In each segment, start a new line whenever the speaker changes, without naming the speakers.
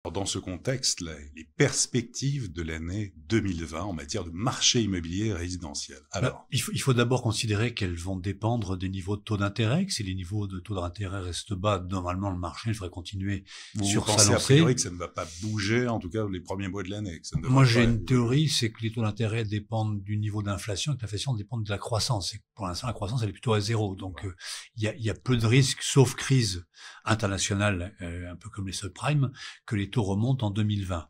Alors, dans ce contexte, les perspectives de l'année 2020 en matière de marché immobilier résidentiel. Alors,
Il faut d'abord considérer qu'elles vont dépendre des niveaux de taux d'intérêt, que si les niveaux de taux d'intérêt restent bas, normalement le marché devrait continuer
vous
sur sa
pensez a priori
lancée.
que ça ne va pas bouger, en tout cas les premiers mois de l'année, que ça ne
Moi,
devrait
j'ai
pas
une
évoluer.
théorie, c'est que les taux d'intérêt dépendent du niveau d'inflation et que l'inflation dépend de la croissance. Et que pour l'instant, la croissance, elle est plutôt à zéro. Donc,
Voilà.
il y a peu de risques, sauf crise internationale, un peu comme les subprimes, que les taux remontent en 2020.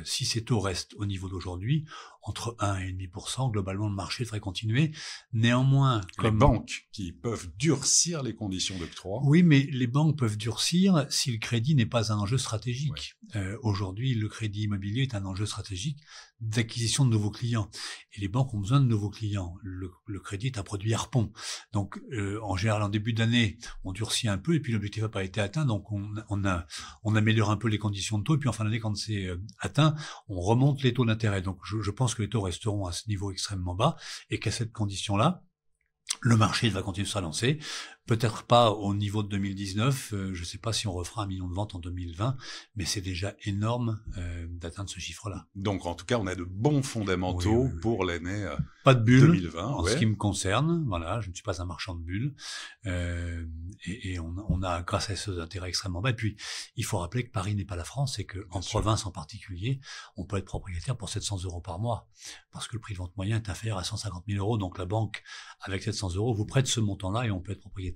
Si ces taux restent au niveau d'aujourd'hui, entre 1,5%, globalement, le marché devrait continuer. Néanmoins,
Les
comme
banques qui peuvent durcir les conditions d'octroi.
oui, mais les banques peuvent durcir si le crédit n'est pas un enjeu
Ouais.
stratégique. Aujourd'hui, le crédit immobilier est un enjeu stratégique d'acquisition de nouveaux clients. Et les banques ont besoin de nouveaux clients. Le crédit est un produit harpon. Donc, en général, en début d'année, on durcit un peu et puis l'objectif n'a pas été atteint. Donc, on améliore un peu les conditions de taux. Et puis, en fin d'année, quand c'est atteint, on remonte les taux d'intérêt. Donc, je pense que les taux resteront à ce niveau extrêmement bas et qu'à cette condition-là, le marché va continuer de se relancer, peut-être pas au niveau de 2019, je ne sais pas si on refera 1 million de ventes en 2020, mais c'est déjà énorme d'atteindre ce chiffre-là.
Donc, en tout cas, on a de bons
Oui,
fondamentaux
oui, oui.
pour l'année
Pas de bulle
2020.
en ce
Ouais.
qui me concerne, voilà, je ne suis pas un marchand de bulles, euh, et on a grâce à ces intérêts extrêmement bas. Et puis, il faut rappeler que Paris n'est pas la France et
Bien
qu'en
sûr.
province en particulier, on peut être propriétaire pour 700 euros par mois, parce que le prix de vente moyen est inférieur à 150 000 euros. Donc la banque, avec 700 euros, vous prête ce montant-là et on peut être propriétaire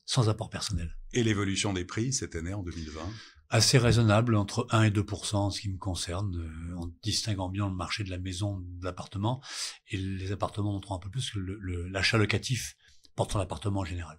sans apport personnel.
Et l'évolution des prix cette année en 2020.
Assez raisonnable, entre 1 et 2% en ce qui me concerne, en distinguant bien le marché de la maison, de l'appartement, et les appartements montrant un peu plus que l'achat locatif portant l'appartement en général.